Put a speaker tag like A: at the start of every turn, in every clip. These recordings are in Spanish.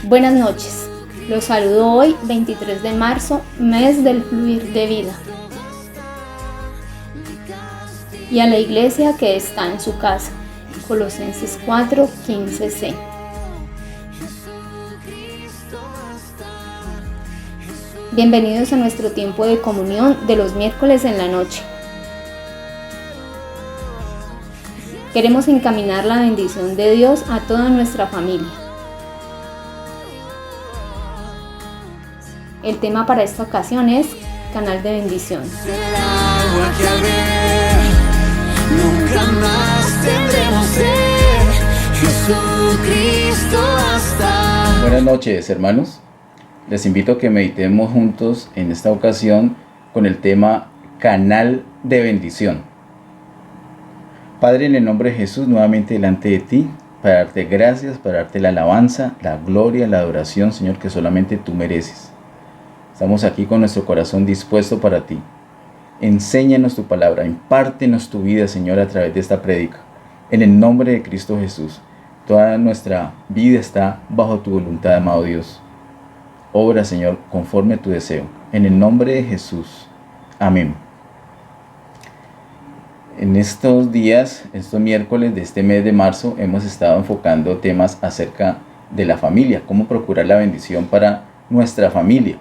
A: Buenas noches, los saludo hoy 23 de marzo, mes del fluir de vida, y a la iglesia que está en su casa, Colosenses 4:15c. Bienvenidos a nuestro tiempo de comunión de los miércoles en la noche. Queremos encaminar la bendición de Dios a toda nuestra familia. El tema para esta ocasión es Canal de Bendición.
B: Nunca más tendremos ser Jesucristo hasta.
C: Buenas noches, hermanos. Les invito a que meditemos juntos en esta ocasión con el tema Canal de Bendición. Padre, en el nombre de Jesús, nuevamente delante de ti, para darte gracias, para darte la alabanza, la gloria, la adoración, Señor, que solamente tú mereces. Estamos aquí con nuestro corazón dispuesto para ti. Enséñanos tu palabra, impártenos tu vida, Señor, a través de esta prédica. En el nombre de Cristo Jesús, toda nuestra vida está bajo tu voluntad, amado Dios. Obra, Señor, conforme a tu deseo. En el nombre de Jesús. Amén. En estos días, estos miércoles de este mes de marzo, hemos estado enfocando temas acerca de la familia, cómo procurar la bendición para nuestra familia.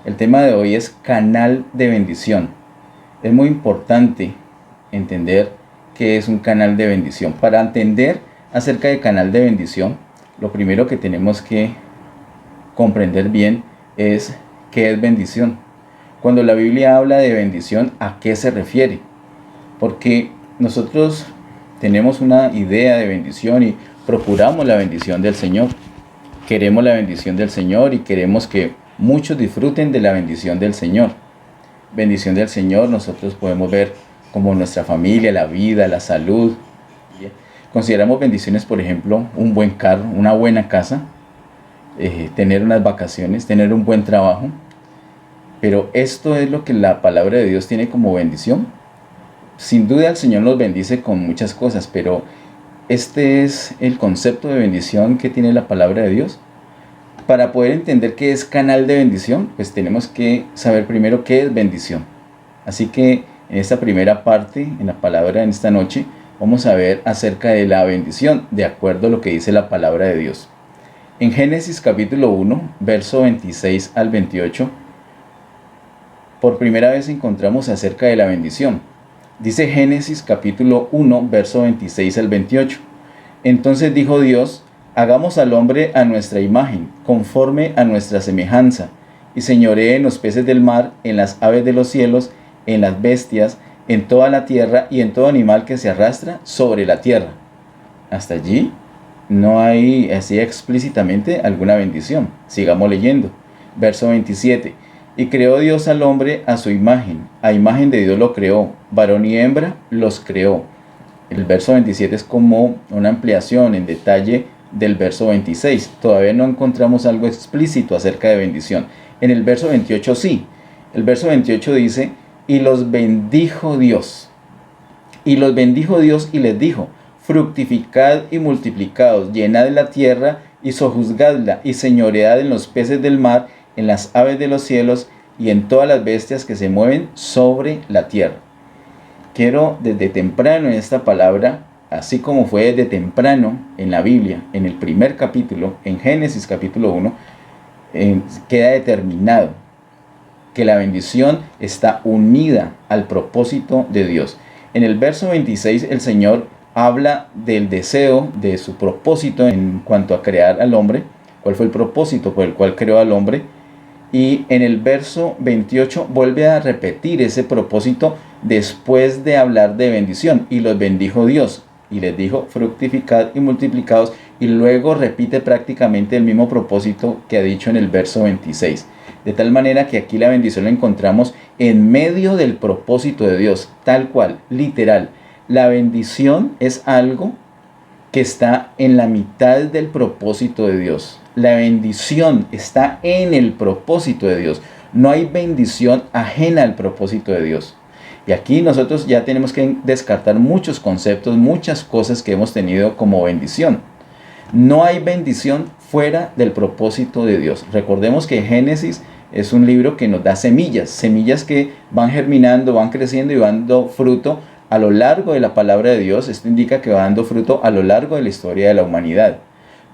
C: El tema de hoy es canal de bendición. Es muy importante entender qué es un canal de bendición. Para entender acerca del canal de bendición, lo primero que tenemos que comprender bien es qué es bendición. Cuando la Biblia habla de bendición, ¿a qué se refiere? Porque nosotros tenemos una idea de bendición y procuramos la bendición del Señor. Queremos la bendición del Señor y queremos que muchos disfruten de la bendición del Señor. Bendición del Señor nosotros podemos ver como nuestra familia, la vida, la salud. Consideramos bendiciones, por ejemplo, un buen carro, una buena casa, tener unas vacaciones, tener un buen trabajo. Pero esto es lo que la palabra de Dios tiene como bendición. Sin duda el Señor nos bendice con muchas cosas, pero este es el concepto de bendición que tiene la palabra de Dios. Para poder entender qué es canal de bendición, pues tenemos que saber primero qué es bendición. Así que en esta primera parte, en la palabra en esta noche, vamos a ver acerca de la bendición, de acuerdo a lo que dice la palabra de Dios. En Génesis capítulo 1, verso 26 al 28, por primera vez encontramos acerca de la bendición. Dice Génesis capítulo 1, verso 26 al 28. Entonces dijo Dios: hagamos al hombre a nuestra imagen, conforme a nuestra semejanza, y señoree en los peces del mar, en las aves de los cielos, en las bestias, en toda la tierra y en todo animal que se arrastra sobre la tierra. Hasta allí no hay así explícitamente alguna bendición. Sigamos leyendo. Verso 27. Y creó Dios al hombre a su imagen, a imagen de Dios lo creó, varón y hembra los creó. El verso 27 es como una ampliación en detalle del verso 26. Todavía no encontramos algo explícito acerca de bendición. En el verso 28 sí. El verso 28 dice: y los bendijo Dios. Y los bendijo Dios y les dijo: fructificad y multiplicaos, llenad la tierra y sojuzgadla, y señoread en los peces del mar, en las aves de los cielos y en todas las bestias que se mueven sobre la tierra. Quiero desde temprano en esta palabra, así como fue desde temprano en la Biblia, en el primer capítulo, en Génesis capítulo 1, queda determinado que la bendición está unida al propósito de Dios. En el verso 26 el Señor habla del deseo, de su propósito en cuanto a crear al hombre, cuál fue el propósito por el cual creó al hombre, y en el verso 28 vuelve a repetir ese propósito después de hablar de bendición, y los bendijo Dios. Y les dijo: fructificad y multiplicaos, y luego repite prácticamente el mismo propósito que ha dicho en el verso 26. De tal manera que aquí la bendición la encontramos en medio del propósito de Dios, tal cual, literal. La bendición es algo que está en la mitad del propósito de Dios. La bendición está en el propósito de Dios. No hay bendición ajena al propósito de Dios. Y aquí nosotros ya tenemos que descartar muchos conceptos, muchas cosas que hemos tenido como bendición. No hay bendición fuera del propósito de Dios. Recordemos que Génesis es un libro que nos da semillas, semillas que van germinando, van creciendo y van dando fruto a lo largo de la palabra de Dios. Esto indica que va dando fruto a lo largo de la historia de la humanidad.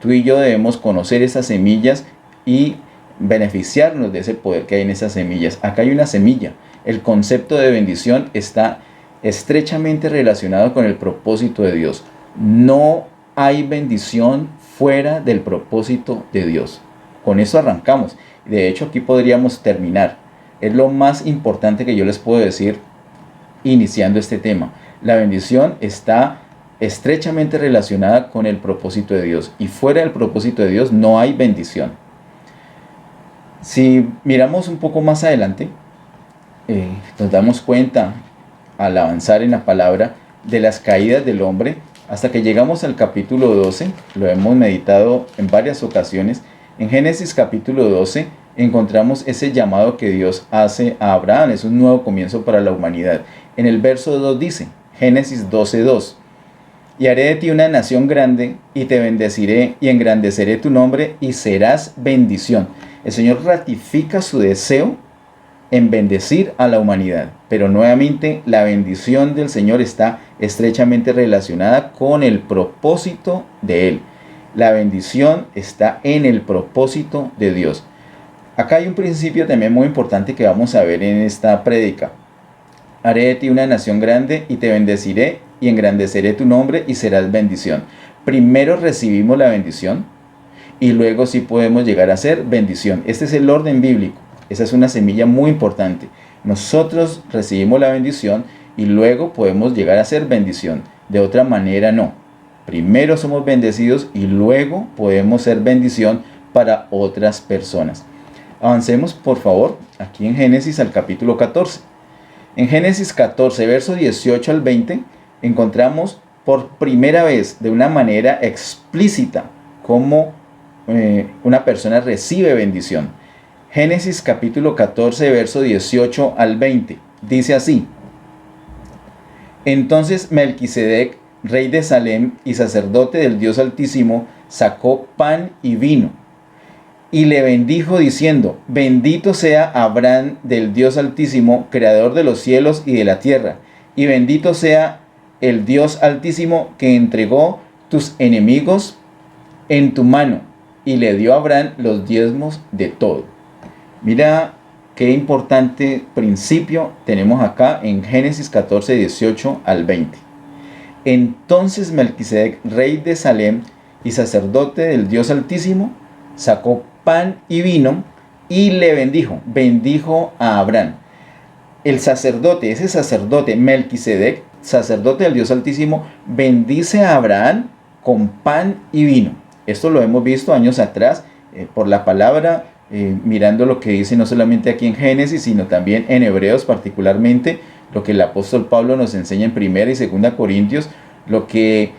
C: Tú y yo debemos conocer esas semillas y beneficiarnos de ese poder que hay en esas semillas. Acá hay una semilla. El concepto de bendición está estrechamente relacionado con el propósito de Dios. No hay bendición fuera del propósito de Dios. Con eso arrancamos. De hecho, aquí podríamos terminar. Es lo más importante que yo les puedo decir iniciando este tema. La bendición está estrechamente relacionada con el propósito de Dios. Y fuera del propósito de Dios no hay bendición. Si miramos un poco más adelante, nos damos cuenta al avanzar en la palabra de las caídas del hombre hasta que llegamos al capítulo 12. Lo hemos meditado en varias ocasiones. En Génesis capítulo 12 encontramos ese llamado que Dios hace a Abraham. Es un nuevo comienzo para la humanidad. En el verso 2 dice, Génesis 12:2, y haré de ti una nación grande y te bendeciré y engrandeceré tu nombre y serás bendición. El Señor ratifica su deseo en bendecir a la humanidad, pero nuevamente la bendición del Señor está estrechamente relacionada con el propósito de Él. La bendición está en el propósito de Dios. Acá hay un principio también muy importante que vamos a ver en esta prédica. Haré de ti una nación grande y te bendeciré y engrandeceré tu nombre y serás bendición. Primero recibimos la bendición y luego sí podemos llegar a ser bendición. Este es el orden bíblico. Esa es una semilla muy importante. Nosotros recibimos la bendición y luego podemos llegar a ser bendición. De otra manera no. Primero somos bendecidos y luego podemos ser bendición para otras personas. Avancemos por favor aquí en Génesis al capítulo 14. En Génesis 14, verso 18 al 20, encontramos por primera vez de una manera explícita cómo una persona recibe bendición. Génesis capítulo 14, verso 18 al 20, dice así: Entonces Melquisedec, rey de Salem y sacerdote del Dios Altísimo, sacó pan y vino, y le bendijo diciendo: Bendito sea Abraham del Dios Altísimo, creador de los cielos y de la tierra, y bendito sea el Dios Altísimo que entregó tus enemigos en tu mano, y le dio a Abraham los diezmos de todo. Mira qué importante principio tenemos acá en Génesis 14, 18 al 20. Entonces Melquisedec, rey de Salem y sacerdote del Dios Altísimo, sacó pan y vino y le bendijo a Abraham. El sacerdote, ese sacerdote Melquisedec, sacerdote del Dios Altísimo, bendice a Abraham con pan y vino. Esto lo hemos visto años atrás por la palabra, mirando lo que dice no solamente aquí en Génesis, sino también en Hebreos, particularmente lo que el apóstol Pablo nos enseña en 1 y 2 Corintios, lo que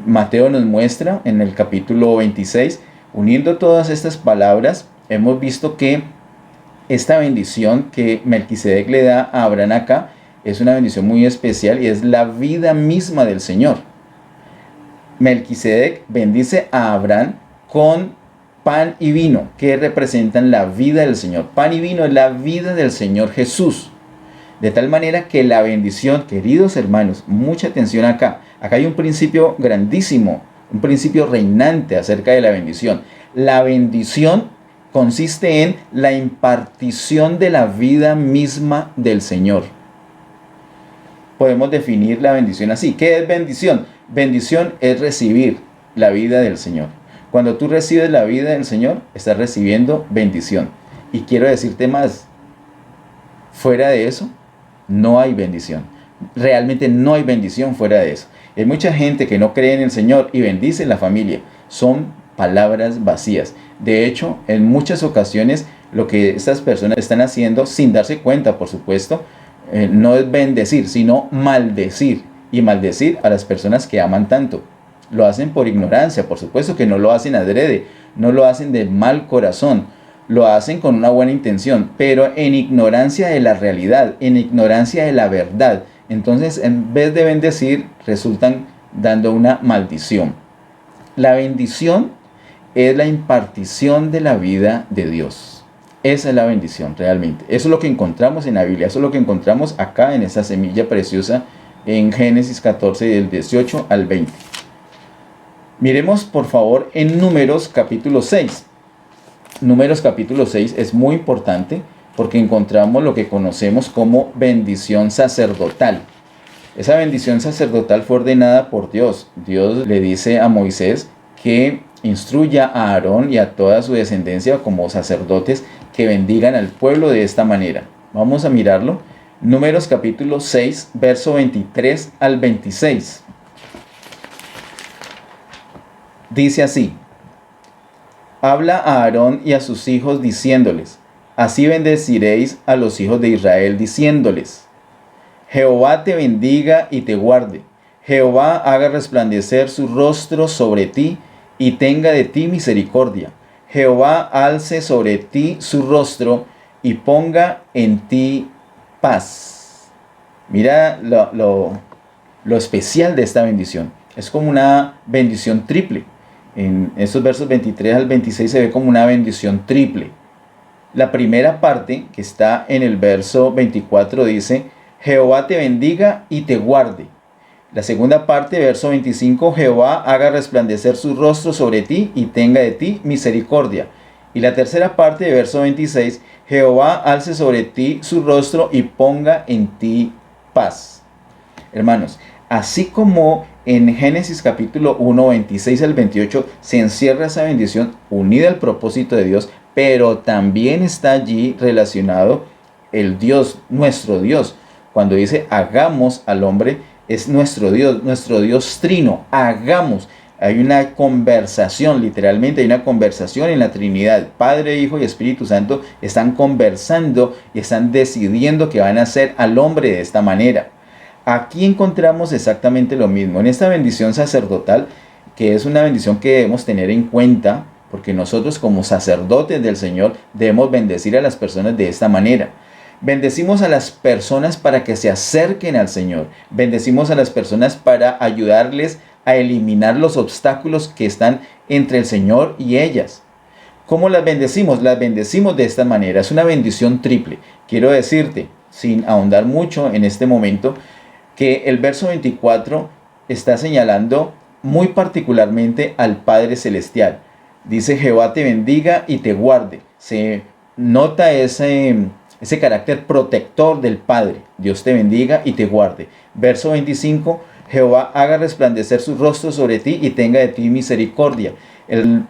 C: Mateo nos muestra en el capítulo 26. Uniendo todas estas palabras, hemos visto que esta bendición que Melquisedec le da a Abraham acá es una bendición muy especial y es la vida misma del Señor. Melquisedec bendice a Abraham con pan y vino, que representan la vida del Señor. Pan y vino es la vida del Señor Jesús. De tal manera que la bendición, queridos hermanos, mucha atención acá. Acá hay un principio grandísimo, un principio reinante acerca de la bendición. La bendición consiste en la impartición de la vida misma del Señor. Podemos definir la bendición así. ¿Qué es bendición? Bendición es recibir la vida del Señor. Cuando tú recibes la vida del Señor, estás recibiendo bendición. Y quiero decirte más, fuera de eso, no hay bendición. Realmente no hay bendición fuera de eso. Hay mucha gente que no cree en el Señor y bendice la familia. Son palabras vacías. De hecho, en muchas ocasiones, lo que estas personas están haciendo, sin darse cuenta, por supuesto, no es bendecir, sino maldecir. Y maldecir a las personas que aman tanto. Lo hacen por ignorancia, por supuesto que no lo hacen adrede, no lo hacen de mal corazón, lo hacen con una buena intención, pero en ignorancia de la realidad, en ignorancia de la verdad. Entonces, en vez de bendecir, resultan dando una maldición. La bendición es la impartición de la vida de Dios. Esa es la bendición realmente. Eso es lo que encontramos en la Biblia, eso es lo que encontramos acá en esta semilla preciosa en Génesis 14 del 18 al 20. Miremos por favor en Números capítulo 6. Números capítulo 6 es muy importante porque encontramos lo que conocemos como bendición sacerdotal. Esa bendición sacerdotal fue ordenada por Dios. Dios le dice a Moisés que instruya a Aarón y a toda su descendencia como sacerdotes que bendigan al pueblo de esta manera. Vamos a mirarlo. Números capítulo 6, verso 23 al 26. Dice así: habla a Aarón y a sus hijos diciéndoles: así bendeciréis a los hijos de Israel diciéndoles: Jehová te bendiga y te guarde. Jehová haga resplandecer su rostro sobre ti y tenga de ti misericordia. Jehová alce sobre ti su rostro y ponga en ti paz. Mira lo especial de esta bendición. Es como una bendición triple. En estos versos 23 al 26 se ve como una bendición triple. La primera parte, que está en el verso 24, dice: Jehová te bendiga y te guarde. La segunda parte, verso 25, Jehová haga resplandecer su rostro sobre ti y tenga de ti misericordia. Y la tercera parte, verso 26, Jehová alce sobre ti su rostro y ponga en ti paz. Hermanos, así como en Génesis capítulo 1, 26 al 28 se encierra esa bendición unida al propósito de Dios, pero también está allí relacionado el Dios, nuestro Dios. Cuando dice hagamos al hombre, es nuestro Dios trino, hagamos. Hay una conversación, literalmente hay una conversación en la Trinidad. Padre, Hijo y Espíritu Santo están conversando y están decidiendo que van a hacer al hombre de esta manera. Aquí encontramos exactamente lo mismo. En esta bendición sacerdotal, que es una bendición que debemos tener en cuenta, porque nosotros como sacerdotes del Señor debemos bendecir a las personas de esta manera. Bendecimos a las personas para que se acerquen al Señor. Bendecimos a las personas para ayudarles a eliminar los obstáculos que están entre el Señor y ellas. ¿Cómo las bendecimos? Las bendecimos de esta manera. Es una bendición triple. Quiero decirte, sin ahondar mucho en este momento, que el verso 24 está señalando muy particularmente al Padre Celestial. Dice: Jehová te bendiga y te guarde. Se nota ese carácter protector del Padre. Dios te bendiga y te guarde. Verso 25, Jehová haga resplandecer su rostro sobre ti y tenga de ti misericordia. El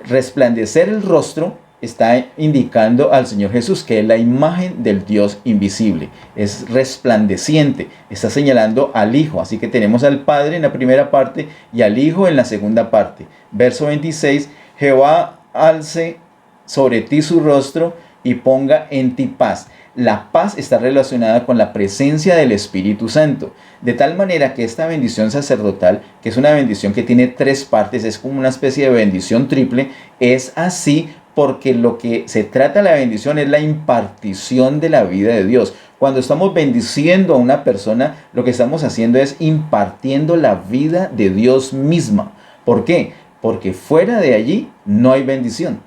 C: resplandecer el rostro está indicando al Señor Jesús, que es la imagen del Dios invisible. Es resplandeciente. Está señalando al Hijo. Así que tenemos al Padre en la primera parte y al Hijo en la segunda parte. Verso 26, Jehová alce sobre ti su rostro y ponga en ti paz. La paz está relacionada con la presencia del Espíritu Santo. De tal manera que esta bendición sacerdotal, que es una bendición que tiene tres partes, es como una especie de bendición triple, es así porque lo que se trata de la bendición es la impartición de la vida de Dios. Cuando estamos bendiciendo a una persona, lo que estamos haciendo es impartiendo la vida de Dios misma. ¿Por qué? Porque fuera de allí no hay bendición.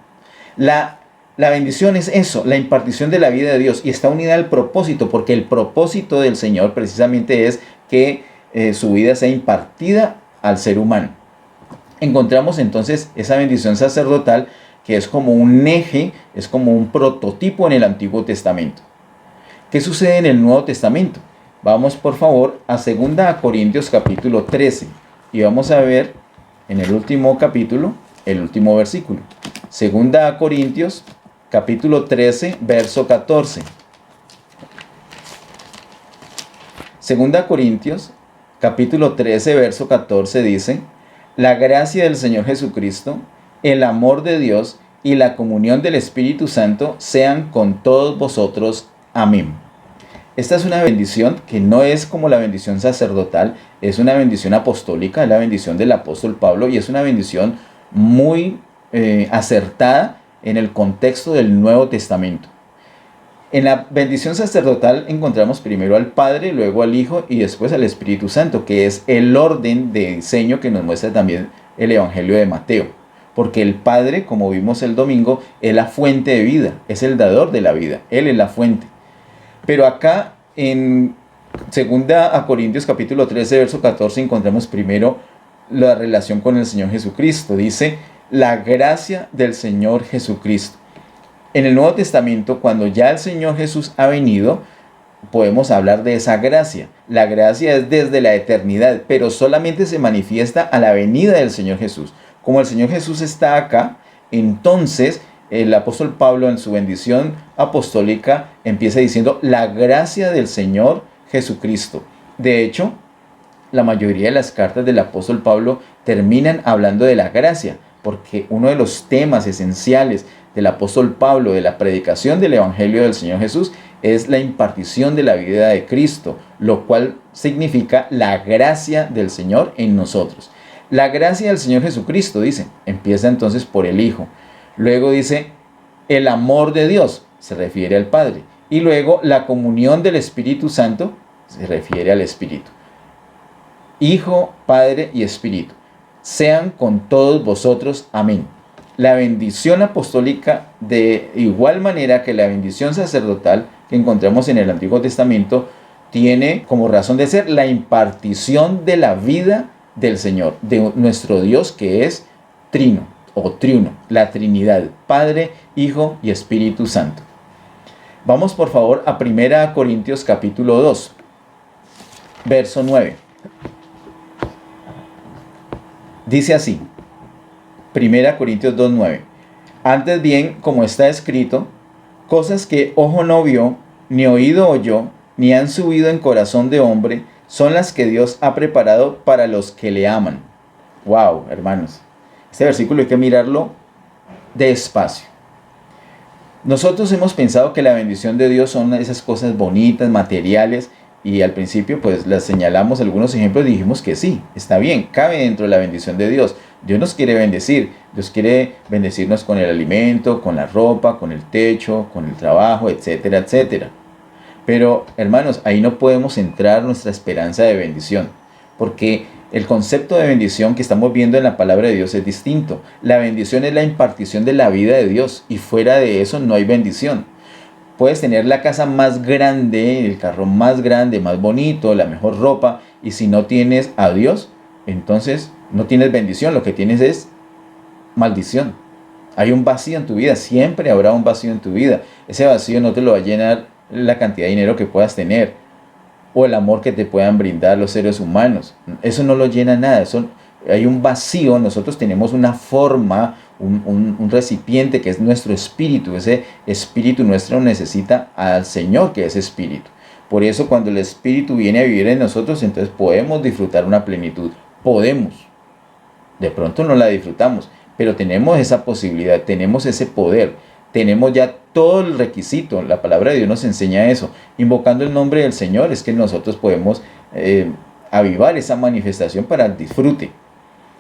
C: La bendición es eso, la impartición de la vida de Dios, y está unida al propósito, porque el propósito del Señor precisamente es que su vida sea impartida al ser humano. Encontramos entonces esa bendición sacerdotal, que es como un eje, es como un prototipo en el Antiguo Testamento. ¿Qué sucede en el Nuevo Testamento? Vamos por favor a 2 Corintios capítulo 13 y vamos a ver en el último capítulo, el último versículo. 2 Corintios capítulo 13, verso 14. 2 Corintios capítulo 13, verso 14 dice: la gracia del Señor Jesucristo, el amor de Dios y la comunión del Espíritu Santo sean con todos vosotros. Amén. Esta es una bendición que no es como la bendición sacerdotal, es una bendición apostólica, es la bendición del apóstol Pablo, y es una bendición muy acertada en el contexto del Nuevo Testamento. En la bendición sacerdotal encontramos primero al Padre, luego al Hijo y después al Espíritu Santo, que es el orden de diseño que nos muestra también el Evangelio de Mateo. porque el Padre, como vimos el domingo, es la fuente de vida, es el dador de la vida, Él es la fuente. Pero acá en 2 Corintios capítulo 13, verso 14, encontramos primero la relación con el Señor Jesucristo. Dice, la gracia del Señor Jesucristo. En el Nuevo Testamento, cuando ya el Señor Jesús ha venido, podemos hablar de esa gracia. La gracia es desde la eternidad, pero solamente se manifiesta a la venida del Señor Jesús. Como el Señor Jesús está acá, entonces el apóstol Pablo en su bendición apostólica empieza diciendo la gracia del Señor Jesucristo. De hecho, la mayoría de las cartas del apóstol Pablo terminan hablando de la gracia, porque uno de los temas esenciales del apóstol Pablo, de la predicación del Evangelio del Señor Jesús, es la impartición de la vida de Cristo, lo cual significa la gracia del Señor en nosotros. La gracia del Señor Jesucristo, dice, empieza entonces por el Hijo. Luego dice, el amor de Dios, se refiere al Padre. Y luego la comunión del Espíritu Santo, se refiere al Espíritu. Hijo, Padre y Espíritu, sean con todos vosotros. Amén. La bendición apostólica, de igual manera que la bendición sacerdotal que encontramos en el Antiguo Testamento, tiene como razón de ser la impartición de la vida del Señor, de nuestro Dios que es trino o triuno, la Trinidad, Padre, Hijo y Espíritu Santo. Vamos por favor a 1 Corintios capítulo 2, verso 9. Dice así, 1 Corintios 2, 9. Antes bien, como está escrito, cosas que ojo no vio, ni oído oyó, ni han subido en corazón de hombre, son las que Dios ha preparado para los que le aman. Wow, hermanos. Este versículo hay que mirarlo despacio. Nosotros hemos pensado que la bendición de Dios son esas cosas bonitas, materiales, y al principio pues las señalamos algunos ejemplos y dijimos que sí, está bien, cabe dentro de la bendición de Dios. Dios nos quiere bendecir, Dios quiere bendecirnos con el alimento, con la ropa, con el techo, con el trabajo, etcétera, etcétera. Pero hermanos, ahí no podemos centrar nuestra esperanza de bendición, porque el concepto de bendición que estamos viendo en la palabra de Dios es distinto. La bendición es la impartición de la vida de Dios y fuera de eso no hay bendición. Puedes tener la casa más grande, el carro más grande, más bonito, la mejor ropa, y si no tienes a Dios, entonces no tienes bendición, lo que tienes es maldición. Hay un vacío en tu vida, siempre habrá un vacío en tu vida. Ese vacío no te lo va a llenar la cantidad de dinero que puedas tener o el amor que te puedan brindar los seres humanos. Eso no lo llena nada, hay un vacío. Nosotros tenemos una forma, un recipiente que es nuestro espíritu. Ese espíritu nuestro necesita al Señor, que es espíritu. Por eso cuando el espíritu viene a vivir en nosotros, entonces podemos disfrutar una plenitud. Podemos. De pronto no la disfrutamos, pero tenemos esa posibilidad, tenemos ese poder, tenemos ya todo el requisito. La palabra de Dios nos enseña eso. Invocando el nombre del Señor es que nosotros podemos avivar esa manifestación para el disfrute.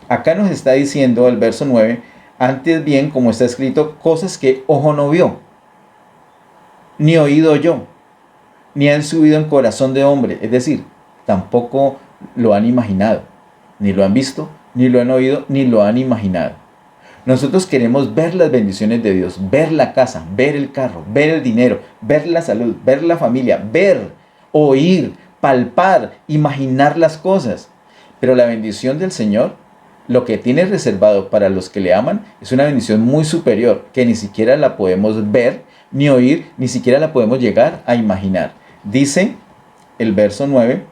C: Acá nos está diciendo el verso 9, antes bien, como está escrito, cosas que ojo no vio, ni oído oyó, ni han subido en corazón de hombre. Es decir, tampoco lo han imaginado, ni lo han visto, ni lo han oído, ni lo han imaginado. Nosotros queremos ver las bendiciones de Dios, ver la casa, ver el carro, ver el dinero, ver la salud, ver la familia, ver, oír, palpar, imaginar las cosas. Pero la bendición del Señor, lo que tiene reservado para los que le aman, es una bendición muy superior, que ni siquiera la podemos ver, ni oír, ni siquiera la podemos llegar a imaginar. Dice el verso 9,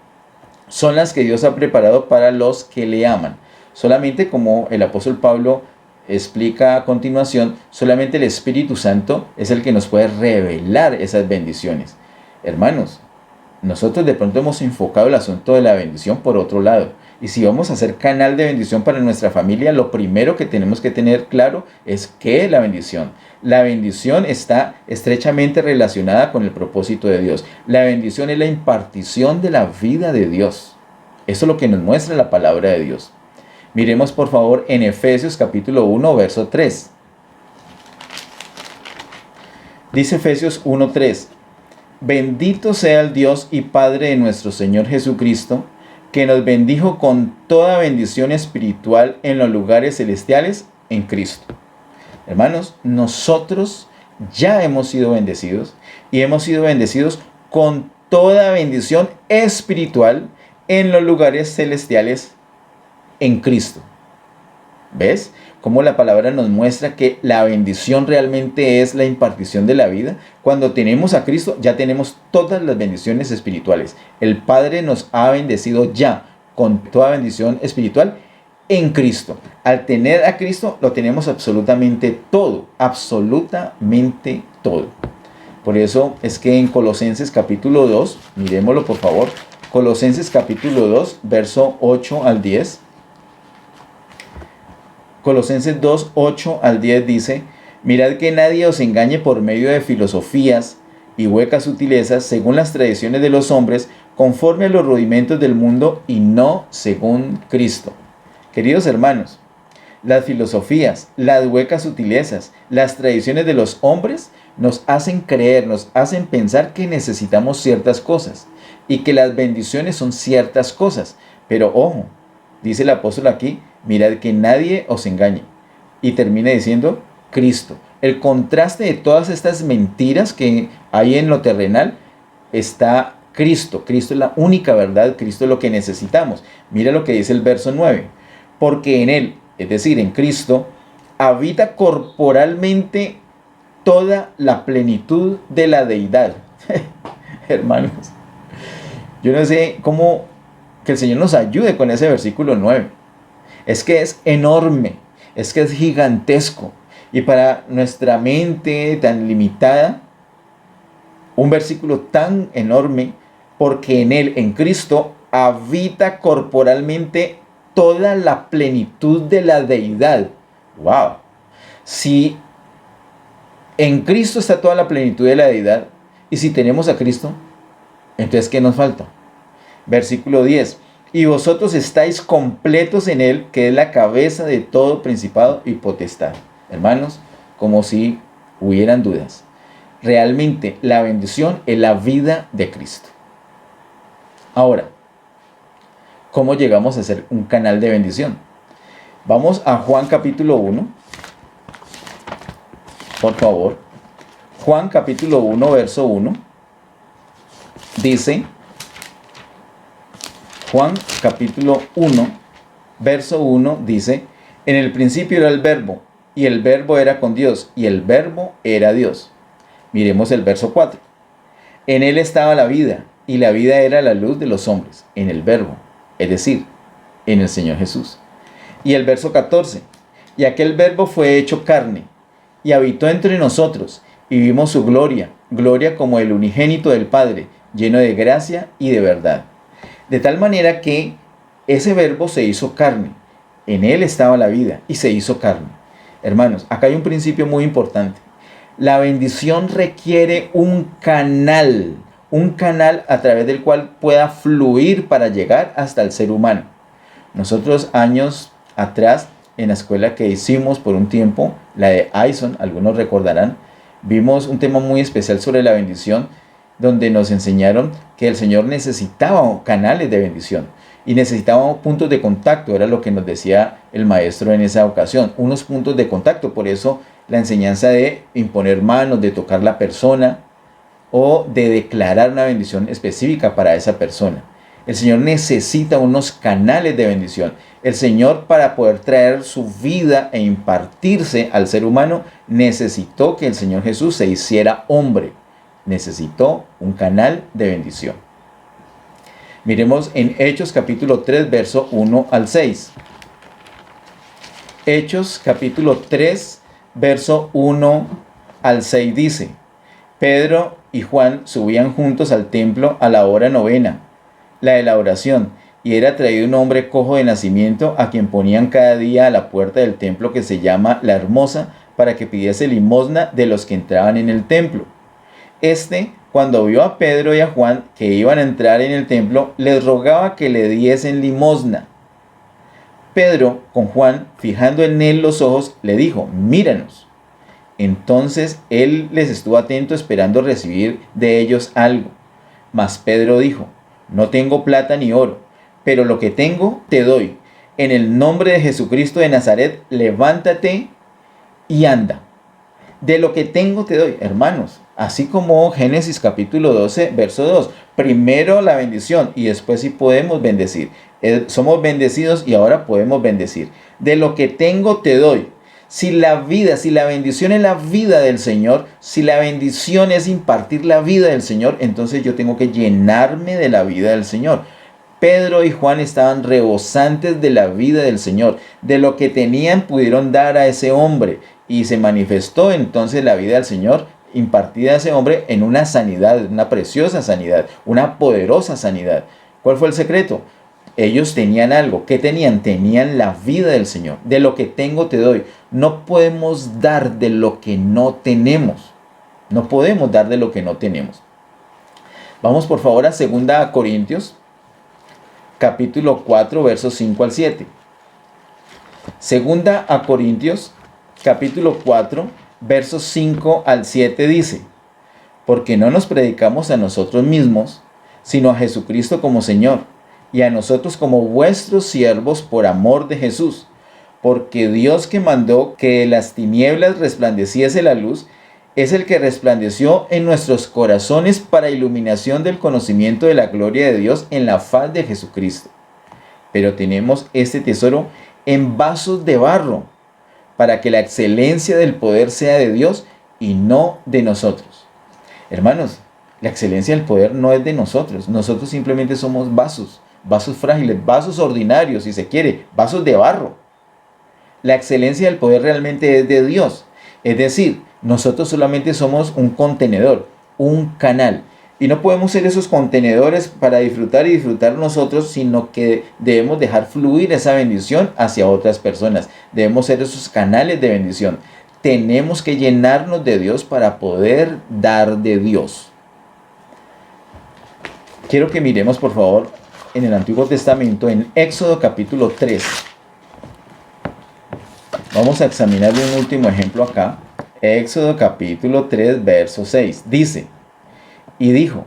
C: son las que Dios ha preparado para los que le aman. Solamente, como el apóstol Pablo explica a continuación, solamente el Espíritu Santo es el que nos puede revelar esas bendiciones. Hermanos, nosotros de pronto hemos enfocado el asunto de la bendición por otro lado. Y si vamos a ser canal de bendición para nuestra familia, lo primero que tenemos que tener claro es ¿qué es la bendición? La bendición está estrechamente relacionada con el propósito de Dios. La bendición es la impartición de la vida de Dios. Eso es lo que nos muestra la palabra de Dios. Miremos por favor en Efesios capítulo 1, verso 3. Dice Efesios 1:3. Bendito sea el Dios y Padre de nuestro Señor Jesucristo, que nos bendijo con toda bendición espiritual en los lugares celestiales en Cristo. Hermanos, nosotros ya hemos sido bendecidos y hemos sido bendecidos con toda bendición espiritual en los lugares celestiales en Cristo. ¿Ves? Cómo la palabra nos muestra que la bendición realmente es la impartición de la vida. Cuando tenemos a Cristo, ya tenemos todas las bendiciones espirituales. El Padre nos ha bendecido ya con toda bendición espiritual en Cristo. Al tener a Cristo, lo tenemos absolutamente todo. Absolutamente todo. Por eso es que en Colosenses capítulo 2, miremoslo por favor. Colosenses capítulo 2, verso 8 al 10. Colosenses 2, 8 al 10 dice: mirad que nadie os engañe por medio de filosofías y huecas sutilezas, según las tradiciones de los hombres, conforme a los rudimentos del mundo y no según Cristo. Queridos hermanos, las filosofías, las huecas sutilezas, las tradiciones de los hombres nos hacen creer, nos hacen pensar que necesitamos ciertas cosas y que las bendiciones son ciertas cosas. Pero ojo, dice el apóstol aquí: mirad que nadie os engañe. Y termina diciendo Cristo. El contraste de todas estas mentiras que hay en lo terrenal está Cristo. Cristo es la única verdad, Cristo es lo que necesitamos. Mira lo que dice el verso 9. Porque en Él, es decir, en Cristo, habita corporalmente toda la plenitud de la deidad. Hermanos, yo no sé cómo que el Señor nos ayude con ese versículo 9. Es que es enorme, es que es gigantesco. Y para nuestra mente tan limitada, un versículo tan enorme, porque en Él, en Cristo, habita corporalmente toda la plenitud de la deidad. ¡Wow! Si en Cristo está toda la plenitud de la deidad, y si tenemos a Cristo, entonces ¿qué nos falta? Versículo 10. Y vosotros estáis completos en Él, que es la cabeza de todo principado y potestad. Hermanos, como si hubieran dudas. Realmente la bendición es la vida de Cristo. Ahora, ¿cómo llegamos a ser un canal de bendición? Vamos a Juan capítulo 1. Por favor. Juan capítulo 1, verso 1. Dice... Juan capítulo 1, verso 1 dice: en el principio era el verbo, y el verbo era con Dios, y el verbo era Dios. Miremos el verso 4. En él estaba la vida, y la vida era la luz de los hombres, en el verbo, es decir, en el Señor Jesús. Y el verso 14. Y aquel verbo fue hecho carne, y habitó entre nosotros, y vimos su gloria, gloria como el unigénito del Padre, lleno de gracia y de verdad. De tal manera que ese verbo se hizo carne. En él estaba la vida y se hizo carne. Hermanos, acá hay un principio muy importante. La bendición requiere un canal a través del cual pueda fluir para llegar hasta el ser humano. Nosotros años atrás, en la escuela que hicimos por un tiempo, la de Aison, algunos recordarán, vimos un tema muy especial sobre la bendición, donde nos enseñaron que el Señor necesitaba canales de bendición y necesitaba puntos de contacto. Era lo que nos decía el maestro en esa ocasión, unos puntos de contacto. Por eso la enseñanza de imponer manos, de tocar la persona o de declarar una bendición específica para esa persona. El Señor necesita unos canales de bendición. El Señor, para poder traer su vida e impartirse al ser humano, necesitó que el Señor Jesús se hiciera hombre. Necesitó un canal de bendición. Miremos en Hechos capítulo 3, verso 1 al 6. Hechos capítulo 3, verso 1 al 6 dice: Pedro y Juan subían juntos al templo a la hora novena, la de la oración, y era traído un hombre cojo de nacimiento, a quien ponían cada día a la puerta del templo, que se llama La Hermosa, para que pidiese limosna de los que entraban en el templo. Cuando vio a Pedro y a Juan que iban a entrar en el templo, les rogaba que le diesen limosna. Pedro, con Juan, fijando en él los ojos, le dijo: míranos. Entonces él les estuvo atento, esperando recibir de ellos algo. Mas Pedro dijo: no tengo plata ni oro, pero lo que tengo te doy. en el nombre de Jesucristo de Nazaret, levántate y anda. De lo que tengo te doy, hermanos. Así como Génesis capítulo 12, verso 2. Primero la bendición y después sí podemos bendecir. Somos bendecidos y ahora podemos bendecir. De lo que tengo te doy. Si la bendición es la vida del Señor, si la bendición es impartir la vida del Señor, entonces yo tengo que llenarme de la vida del Señor. Pedro y Juan estaban rebosantes de la vida del Señor. De lo que tenían pudieron dar a ese hombre y se manifestó entonces la vida del Señor impartida a ese hombre en una sanidad, una preciosa sanidad, una poderosa sanidad. ¿Cuál fue el secreto? Ellos tenían algo. ¿Qué tenían? Tenían la vida del Señor. De lo que tengo te doy. No podemos dar de lo que no tenemos. No podemos dar de lo que no tenemos. Vamos por favor a 2 Corintios, capítulo 4, versos 5 al 7. 2 Corintios, capítulo 4, versos 5 al 7 dice: porque no nos predicamos a nosotros mismos, sino a Jesucristo como Señor, y a nosotros como vuestros siervos por amor de Jesús. Porque Dios, que mandó que de las tinieblas resplandeciese la luz, es el que resplandeció en nuestros corazones para iluminación del conocimiento de la gloria de Dios en la faz de Jesucristo. Pero tenemos este tesoro en vasos de barro, para que la excelencia del poder sea de Dios y no de nosotros. Hermanos, la excelencia del poder no es de nosotros. Nosotros simplemente somos vasos frágiles, vasos ordinarios, si se quiere, vasos de barro. La excelencia del poder realmente es de Dios. Es decir, nosotros solamente somos un contenedor, un canal. Y no podemos ser esos contenedores para disfrutar y disfrutar nosotros, sino que debemos dejar fluir esa bendición hacia otras personas. Debemos ser esos canales de bendición. Tenemos que llenarnos de Dios para poder dar de Dios. Quiero que miremos por favor en el Antiguo Testamento, en Éxodo capítulo 3. Vamos a examinar un último ejemplo acá. Éxodo capítulo 3, verso 6. Dice: y dijo: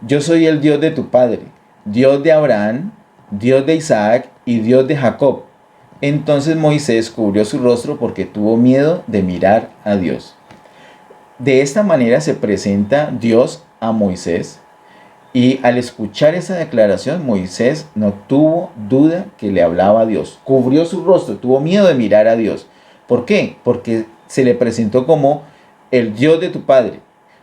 C: yo soy el Dios de tu padre, Dios de Abraham, Dios de Isaac y Dios de Jacob. Entonces Moisés cubrió su rostro porque tuvo miedo de mirar a Dios. De esta manera se presenta Dios a Moisés. Y al escuchar esa declaración, Moisés no tuvo duda que le hablaba a Dios. Cubrió su rostro, tuvo miedo de mirar a Dios. ¿Por qué? Porque se le presentó como el Dios de tu padre,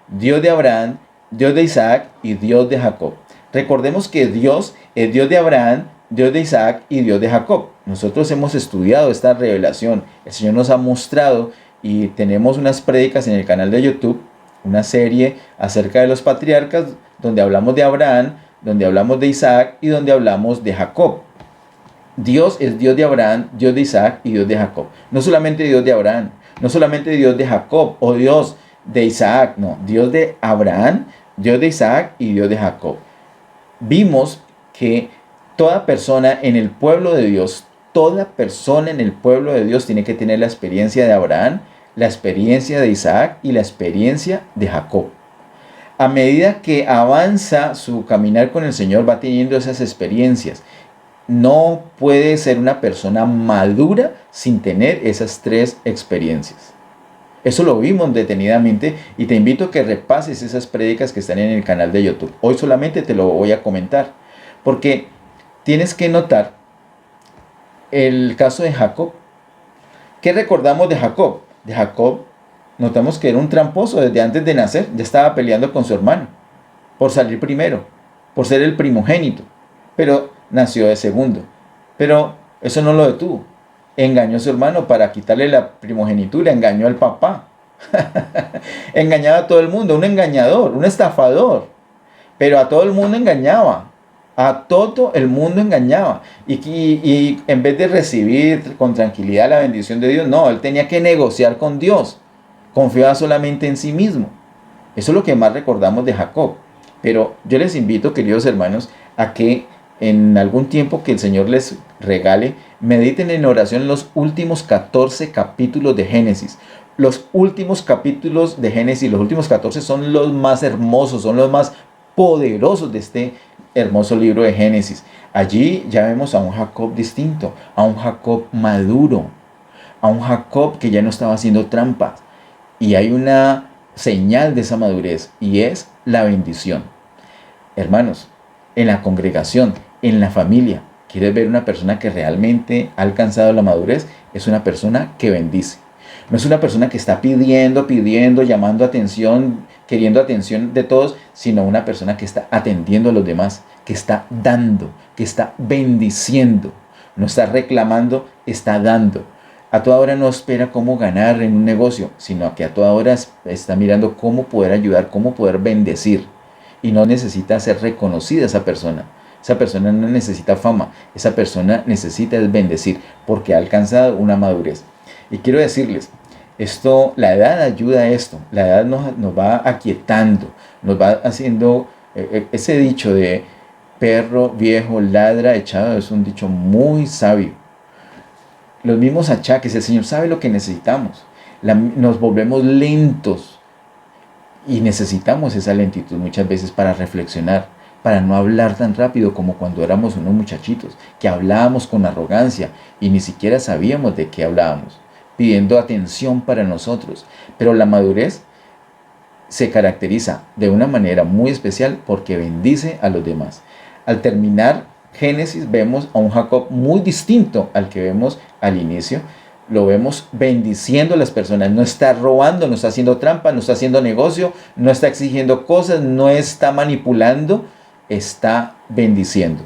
C: Dios de Abraham, Dios de Isaac y Dios de Jacob. Recordemos que Dios es Dios de Abraham, Dios de Isaac y Dios de Jacob. Nosotros hemos estudiado esta revelación. El Señor nos ha mostrado y tenemos unas prédicas en el canal de YouTube, una serie acerca de los patriarcas, donde hablamos de Abraham, donde hablamos de Isaac y donde hablamos de Jacob. Dios es Dios de Abraham, Dios de Isaac y Dios de Jacob. No solamente Dios de Abraham, no solamente Dios de Jacob o Dios de Isaac, no, Dios de Abraham, Dios de Isaac y Dios de Jacob. Vimos que toda persona en el pueblo de Dios, toda persona en el pueblo de Dios tiene que tener la experiencia de Abraham, la experiencia de Isaac y la experiencia de Jacob. A medida que avanza su caminar con el Señor, va teniendo esas experiencias. No puede ser una persona madura sin tener esas tres experiencias. Eso lo vimos detenidamente y te invito a que repases esas prédicas que están en el canal de YouTube. Hoy solamente te lo voy a comentar, porque tienes que notar el caso de Jacob. ¿Qué recordamos de Jacob? De Jacob notamos que era un tramposo desde antes de nacer. Ya estaba peleando con su hermano por salir primero, por ser el primogénito, pero nació de segundo. Pero eso no lo detuvo. Engañó a su hermano para quitarle la primogenitura, engañó al papá. Engañaba a todo el mundo, un engañador, un estafador. Pero a todo el mundo engañaba. A todo el mundo engañaba. Y en vez de recibir con tranquilidad la bendición de Dios, no, él tenía que negociar con Dios. Confiaba solamente en sí mismo. Eso es lo que más recordamos de Jacob. Pero yo les invito, queridos hermanos, a que en algún tiempo que el Señor les regale, mediten en oración los últimos 14 capítulos de Génesis. Los últimos capítulos de Génesis, los últimos 14 son los más hermosos, son los más poderosos de este hermoso libro de Génesis. Allí ya vemos a un Jacob distinto, a un Jacob maduro, a un Jacob que ya no estaba haciendo trampas. Y hay una señal de esa madurez y es la bendición. Hermanos, en la congregación, en la familia, ¿quieres ver una persona que realmente ha alcanzado la madurez? Es una persona que bendice. No es una persona que está pidiendo, llamando atención, queriendo atención de todos, sino una persona que está atendiendo a los demás, que está dando, que está bendiciendo. No está reclamando, está dando. A toda hora no espera cómo ganar en un negocio, sino que a toda hora está mirando cómo poder ayudar, cómo poder bendecir. Y no necesita ser reconocida esa persona. Esa persona no necesita fama, esa persona necesita bendecir porque ha alcanzado una madurez. Y quiero decirles, la edad ayuda a esto, la edad nos va aquietando, nos va haciendo, ese dicho de perro viejo ladra echado es un dicho muy sabio. Los mismos achaques, el Señor sabe lo que necesitamos, nos volvemos lentos y necesitamos esa lentitud muchas veces para reflexionar, para no hablar tan rápido como cuando éramos unos muchachitos, que hablábamos con arrogancia y ni siquiera sabíamos de qué hablábamos, pidiendo atención para nosotros. Pero la madurez se caracteriza de una manera muy especial porque bendice a los demás. Al terminar Génesis vemos a un Jacob muy distinto al que vemos al inicio. Lo vemos bendiciendo a las personas, no está robando, no está haciendo trampa, no está haciendo negocio, no está exigiendo cosas, no está manipulando, está bendiciendo.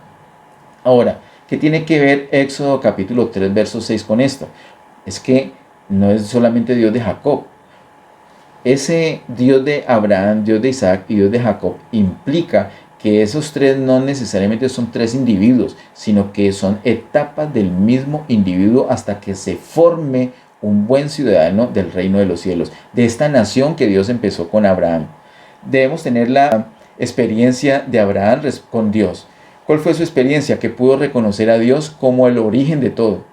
C: Ahora, ¿qué tiene que ver Éxodo capítulo 3, verso 6 con esto? Es que no es solamente Dios de Jacob. Ese Dios de Abraham, Dios de Isaac y Dios de Jacob implica que esos tres no necesariamente son tres individuos, sino que son etapas del mismo individuo hasta que se forme un buen ciudadano del reino de los cielos, de esta nación que Dios empezó con Abraham. Debemos tener la experiencia de Abraham con Dios. ¿Cuál fue su experiencia? Que pudo reconocer a Dios como el origen de todo.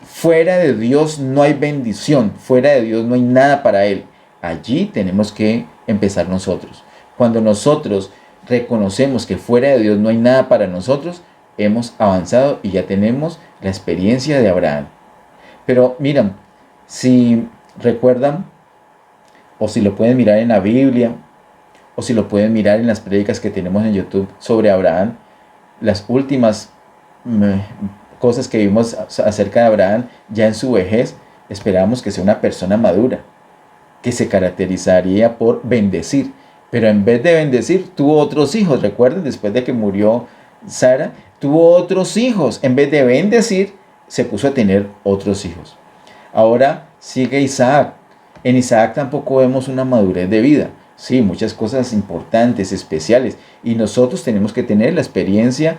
C: Fuera de Dios no hay bendición, fuera de Dios no hay nada para él. Allí tenemos que empezar nosotros. Cuando nosotros reconocemos que fuera de Dios no hay nada para nosotros, hemos avanzado y ya tenemos la experiencia de Abraham. Pero miren, si recuerdan, o si lo pueden mirar en la Biblia, o si lo pueden mirar en las prédicas que tenemos en YouTube sobre Abraham, las últimas cosas que vimos acerca de Abraham, ya en su vejez, esperábamos que sea una persona madura, que se caracterizaría por bendecir. Pero en vez de bendecir, tuvo otros hijos. Recuerden, después de que murió Sara, tuvo otros hijos. En vez de bendecir, se puso a tener otros hijos. Ahora sigue Isaac. En Isaac tampoco vemos una madurez de vida. Sí, muchas cosas importantes, especiales. Y nosotros tenemos que tener la experiencia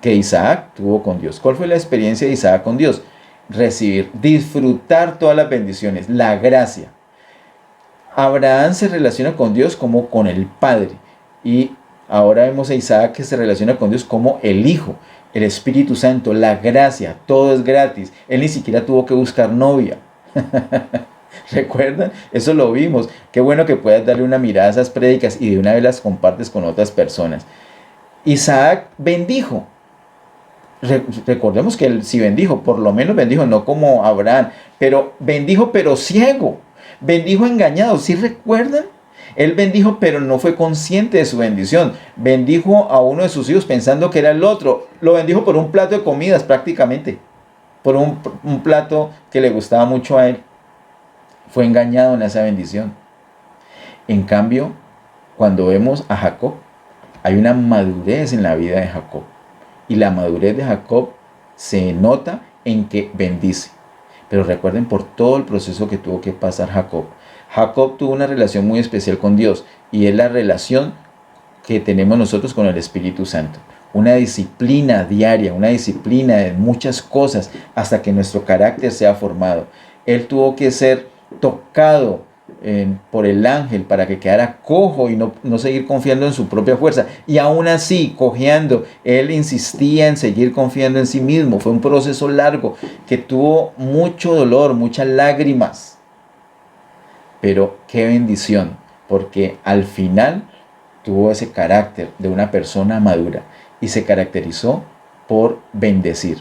C: que Isaac tuvo con Dios. ¿Cuál fue la experiencia de Isaac con Dios? Recibir, disfrutar todas las bendiciones, la gracia. Abraham se relaciona con Dios como con el Padre. Y ahora vemos a Isaac que se relaciona con Dios como el Hijo, el Espíritu Santo, la gracia, todo es gratis. Él ni siquiera tuvo que buscar novia. ¿Recuerdan? Eso lo vimos. Qué bueno que puedas darle una mirada a esas prédicas y de una vez las compartes con otras personas. Isaac bendijo. Recordemos que él sí bendijo, por lo menos bendijo, no como Abraham, pero bendijo pero ciego. Bendijo engañado, ¿sí recuerdan? Él bendijo pero no fue consciente de su bendición. Bendijo a uno de sus hijos pensando que era el otro. Lo bendijo por un plato de comidas prácticamente. Por un plato que le gustaba mucho a él. Fue engañado en esa bendición. En cambio, cuando vemos a Jacob, hay una madurez en la vida de Jacob. Y la madurez de Jacob se nota en que bendice. Pero recuerden por todo el proceso que tuvo que pasar Jacob. Jacob tuvo una relación muy especial con Dios y es la relación que tenemos nosotros con el Espíritu Santo. Una disciplina diaria, una disciplina de muchas cosas hasta que nuestro carácter sea formado. Él tuvo que ser tocado por el ángel para que quedara cojo y no seguir confiando en su propia fuerza. Y aún así, cojeando, él insistía en seguir confiando en sí mismo. Fue un proceso largo que tuvo mucho dolor, muchas lágrimas. Pero qué bendición, porque al final tuvo ese carácter de una persona madura y se caracterizó por bendecir.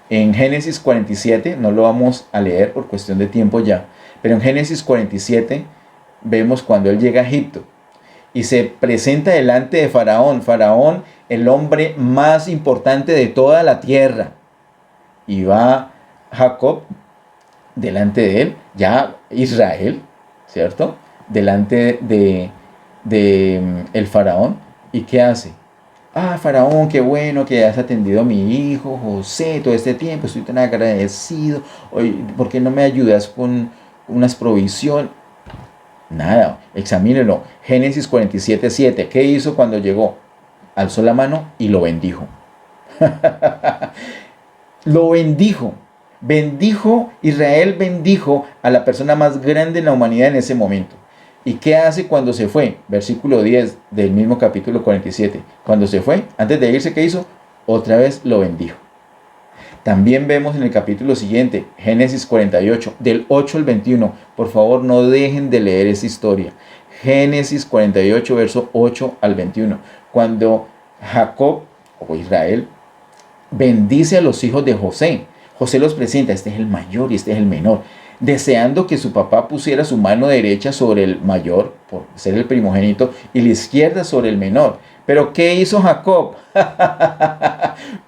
C: En Génesis 47, no lo vamos a leer por cuestión de tiempo ya, pero en Génesis 47 vemos cuando él llega a Egipto y se presenta delante de Faraón. Faraón, el hombre más importante de toda la tierra. Y va Jacob delante de él, ya Israel, ¿cierto? Delante de el Faraón. ¿Y qué hace? Ah, Faraón, qué bueno que has atendido a mi hijo José todo este tiempo, estoy tan agradecido. Oye, ¿por qué no me ayudas con unas provisiones? Nada, examínelo. Génesis 47:7. ¿Qué hizo cuando llegó? Alzó la mano y lo bendijo. Lo bendijo. Israel bendijo a la persona más grande en la humanidad en ese momento. ¿Y qué hace cuando se fue? Versículo 10 del mismo capítulo 47. Cuando se fue, antes de irse, ¿qué hizo? Otra vez lo bendijo. También vemos en el capítulo siguiente, Génesis 48, del 8 al 21. Por favor, no dejen de leer esa historia. Génesis 48, verso 8 al 21. Cuando Jacob, o Israel, bendice a los hijos de José. José los presenta, este es el mayor y este es el menor, deseando que su papá pusiera su mano derecha sobre el mayor, por ser el primogénito, y la izquierda sobre el menor. Pero ¿qué hizo Jacob?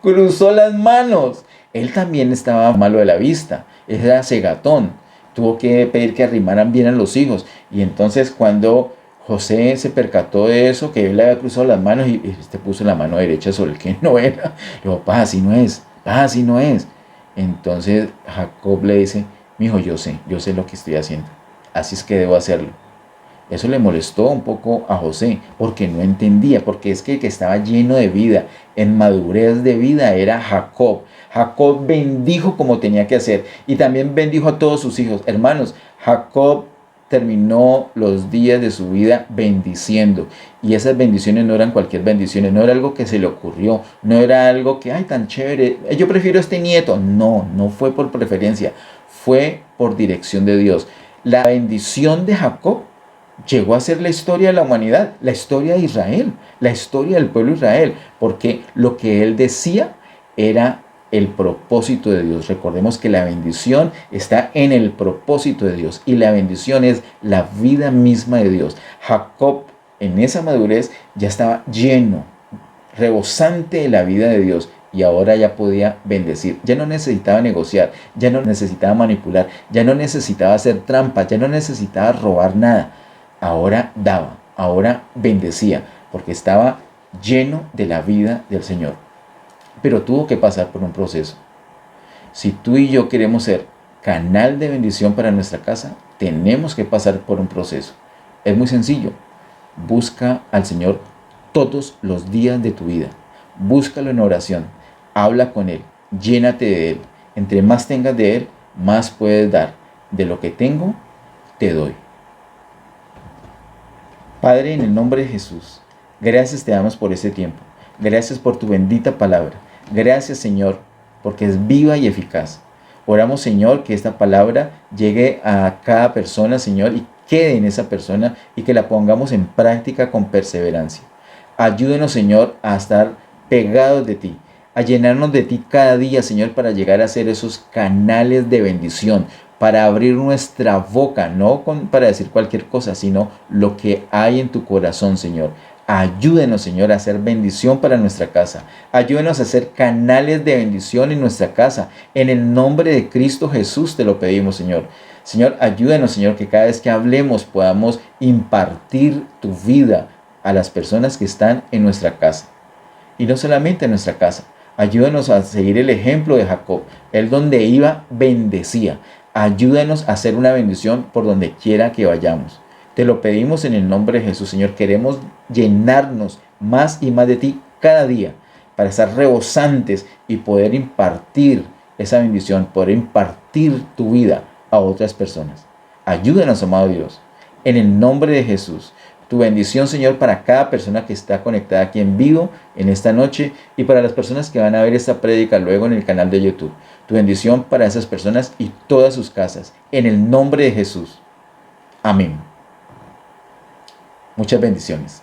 C: Cruzó las manos. Él también estaba malo de la vista, era cegatón. Tuvo que pedir que arrimaran bien a los hijos. Y entonces cuando José se percató de eso, que él le había cruzado las manos y este puso la mano derecha sobre el que no era. Le dijo, pa, así no es, pa, así no es. Entonces Jacob le dice, mijo, yo sé lo que estoy haciendo, así es que debo hacerlo. Eso le molestó un poco a José, porque no entendía, porque es que el que estaba lleno de vida, en madurez de vida, era Jacob. Jacob bendijo como tenía que hacer, y también bendijo a todos sus hijos. Hermanos, Jacob terminó los días de su vida bendiciendo, y esas bendiciones no eran cualquier bendiciones, no era algo que se le ocurrió, no era algo que, ay, tan chévere, yo prefiero a este nieto. No fue por preferencia, fue por dirección de Dios. La bendición de Jacob llegó a ser la historia de la humanidad, la historia de Israel, la historia del pueblo de Israel, porque lo que él decía era el propósito de Dios. Recordemos que la bendición está en el propósito de Dios, y la bendición es la vida misma de Dios. Jacob, en esa madurez, ya estaba lleno, rebosante de la vida de Dios, y ahora ya podía bendecir. Ya no necesitaba negociar, ya no necesitaba manipular, ya no necesitaba hacer trampas, ya no necesitaba robar nada. Ahora daba, ahora bendecía, porque estaba lleno de la vida del Señor. Pero tuvo que pasar por un proceso. Si tú y yo queremos ser canal de bendición para nuestra casa, tenemos que pasar por un proceso. Es muy sencillo. Busca al Señor todos los días de tu vida. Búscalo en oración. Habla con Él. Llénate de Él. Entre más tengas de Él, más puedes dar. De lo que tengo, te doy. Padre, en el nombre de Jesús, gracias te damos por este tiempo. Gracias por tu bendita palabra. Gracias, Señor, porque es viva y eficaz. Oramos, Señor, que esta palabra llegue a cada persona, Señor, y quede en esa persona, y que la pongamos en práctica con perseverancia. Ayúdenos, Señor, a estar pegados de ti, a llenarnos de ti cada día, Señor, para llegar a ser esos canales de bendición, para abrir nuestra boca, no para decir cualquier cosa, sino lo que hay en tu corazón, Señor. Ayúdenos, Señor, a hacer bendición para nuestra casa. Ayúdenos a ser canales de bendición en nuestra casa. En el nombre de Cristo Jesús te lo pedimos, Señor. Señor, ayúdenos, Señor, que cada vez que hablemos podamos impartir tu vida a las personas que están en nuestra casa. Y no solamente en nuestra casa. Ayúdenos a seguir el ejemplo de Jacob. Él donde iba, bendecía. Ayúdanos a hacer una bendición por donde quiera que vayamos. Te lo pedimos en el nombre de Jesús, Señor. Queremos llenarnos más y más de ti cada día para estar rebosantes y poder impartir esa bendición, poder impartir tu vida a otras personas. Ayúdanos, amado Dios, en el nombre de Jesús. Tu bendición, Señor, para cada persona que está conectada aquí en vivo en esta noche, y para las personas que van a ver esta prédica luego en el canal de YouTube. Tu bendición para esas personas y todas sus casas, en el nombre de Jesús. Amén. Muchas bendiciones.